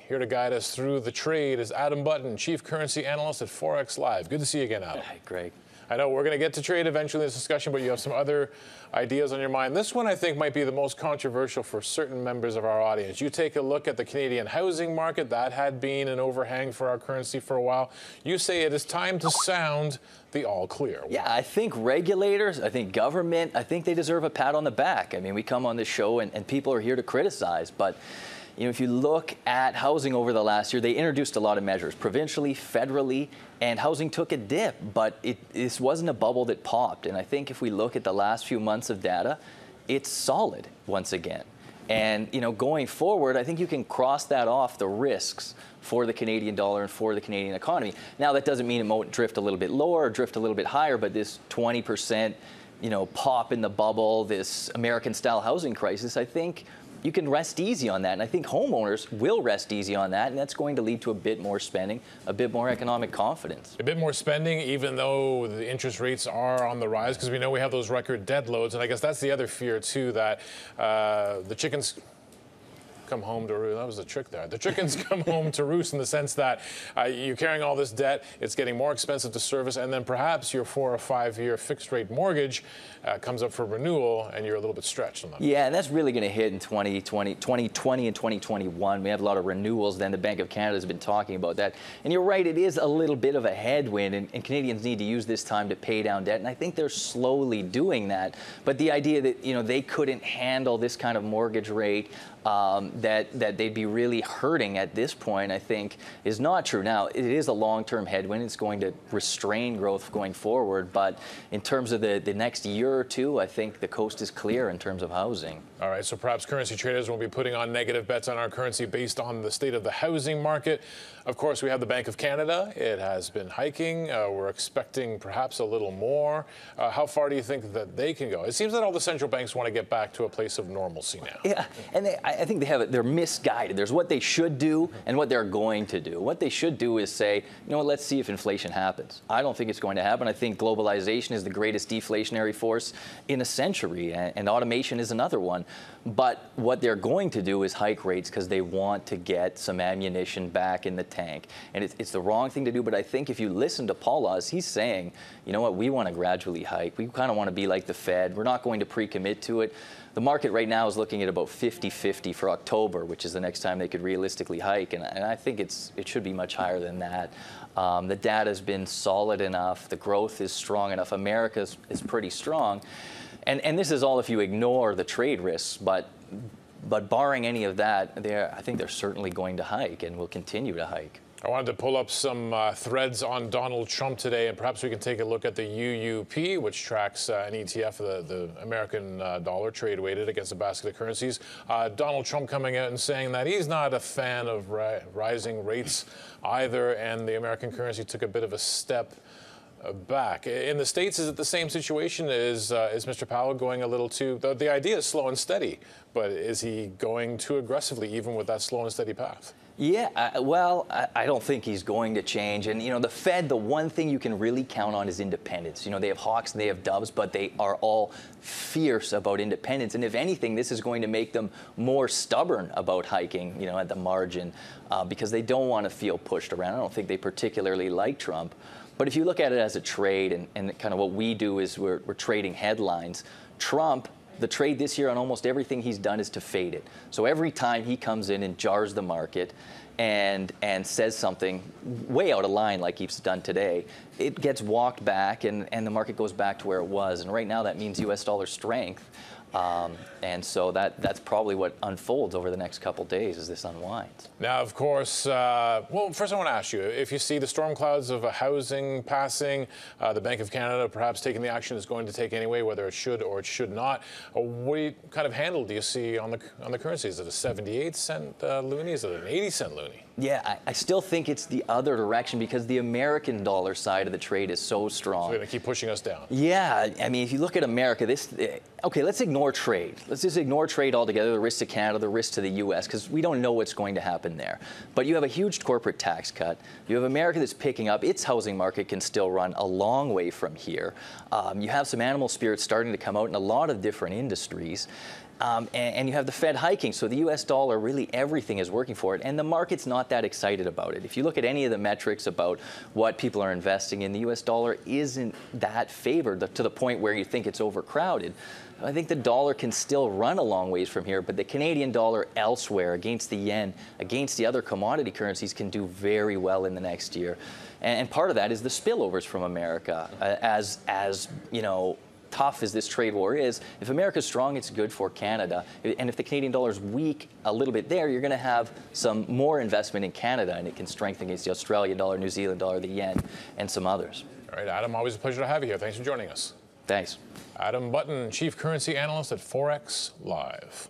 Here to guide us through the trade is Adam Button, Chief Currency Analyst at ForexLive. Good to see you again, Adam. Hi, Greg. I know we're going to get to trade eventually in this discussion, but you have some other ideas on your mind. This one, I think, might be the most controversial for certain members of our audience. You take a look at the Canadian housing market. That had been an overhang for our currency for a while. You say it is time to sound the all clear. Yeah, I think regulators, I think government, I think they deserve a pat on the back. I mean, we come on this show and people are here to criticize, but you know, if you look at housing over the last year, they introduced a lot of measures, provincially, federally, and housing took a dip, but this wasn't a bubble that popped. And I think if we look at the last few months of data, it's solid once again. And you know, going forward, I think you can cross that off the risks for the Canadian dollar and for the Canadian economy. Now, that doesn't mean it won't drift a little bit lower or drift a little bit higher, but this 20%, you know, pop in the bubble, this American-style housing crisis, I think you can rest easy on that. And I think homeowners will rest easy on that, and that's going to lead to a bit more spending, a bit more economic confidence. A bit more spending, even though the interest rates are on the rise, because we know we have those record debt loads. And I guess that's the other fear, too, that the chickens come home to roost. That was a trick there. The chickens come home to roost in the sense that you're carrying all this debt, it's getting more expensive to service, and then perhaps your 4 or 5 year fixed rate mortgage comes up for renewal and you're a little bit stretched on that. Yeah, and that's really going to hit in 2020 and 2021. We have a lot of renewals then. The Bank of Canada has been talking about that. And you're right, it is a little bit of a headwind, and Canadians need to use this time to pay down debt, and I think they're slowly doing that. But the idea that, you know, they couldn't handle this kind of mortgage rate, that they'd be really hurting at this point, I think, is not true. Now, it is a long-term headwind. It's going to restrain growth going forward. But in terms of the next year or two, I think the coast is clear in terms of housing. All right, so perhaps currency traders won't be putting on negative bets on our currency based on the state of the housing market. Of course, we have the Bank of Canada. It has been hiking. We're expecting perhaps a little more. How far do you think that they can go? It seems that all the central banks want to get back to a place of normalcy now. Yeah, and I think they're misguided. There's what they should do and what they're going to do. What they should do is say, you know what, let's see if inflation happens. I don't think it's going to happen. I think globalization is the greatest deflationary force in a century, and automation is another one. But what they're going to do is hike rates because they want to get some ammunition back in the tank. And it's the wrong thing to do, but I think if you listen to Paul Oz, he's saying, you know what, we want to gradually hike. We kind of want to be like the Fed. We're not going to pre-commit to it. The market right now is looking at about 50-50 for October, which is the next time they could realistically hike, and I think it should be much higher than that. The data has been solid enough. The growth is strong enough. America is pretty strong. And this is all if you ignore the trade risks, but barring any of that, I think they're certainly going to hike and will continue to hike. I wanted to pull up some threads on Donald Trump today, and perhaps we can take a look at the UUP, which tracks an ETF, the American dollar trade weighted against a basket of currencies. Donald Trump coming out and saying that he's not a fan of rising rates either, and the American currency took a bit of a step back. In the States, is it the same situation? Is Mr. Powell going a little too... The idea is slow and steady, but is he going too aggressively even with that slow and steady path? Yeah, well, I don't think he's going to change. And, you know, the Fed, the one thing you can really count on is independence. You know, they have hawks and they have doves, but they are all fierce about independence. And if anything, this is going to make them more stubborn about hiking, you know, at the margin, because they don't want to feel pushed around. I don't think they particularly like Trump. But if you look at it as a trade, and kind of what we do is we're trading headlines, Trump, the trade this year on almost everything he's done is to fade it. So every time he comes in and jars the market and says something way out of line like he's done today, it gets walked back and the market goes back to where it was. And right now that means U.S. dollar strength. And so that's probably what unfolds over the next couple days as this unwinds. Now, of course, well, first I want to ask you, if you see the storm clouds of housing passing, the Bank of Canada perhaps taking the action it's going to take anyway, whether it should or it should not, what kind of handle do you see on the currency? Is it a 78-cent loonie? Is it an 80-cent loonie? Yeah, I still think it's the other direction because the American dollar side of the trade is so strong. So they're going to keep pushing us down. Yeah, I mean, if you look at America, okay, let's ignore ignore trade. Let's just ignore trade altogether, the risk to Canada, the risk to the U.S., because we don't know what's going to happen there. But you have a huge corporate tax cut. You have America that's picking up. Its housing market can still run a long way from here. You have some animal spirits starting to come out in a lot of different industries. And you have the Fed hiking, so the U.S. dollar, really everything is working for it, and the market's not that excited about it. If you look at any of the metrics about what people are investing in, the U.S. dollar isn't that favored to the point where you think it's overcrowded. I think the dollar can still run a long ways from here, but the Canadian dollar elsewhere against the yen, against the other commodity currencies, can do very well in the next year. And part of that is the spillovers from America. As you know, tough as this trade war is, if America's strong, it's good for Canada. And if the Canadian dollar is weak a little bit there, you're going to have some more investment in Canada, and it can strengthen against the Australian dollar, New Zealand dollar, the yen, and some others. All right, Adam, always a pleasure to have you here. Thanks for joining us. Thanks. Adam Button, Chief Currency Analyst at ForexLive.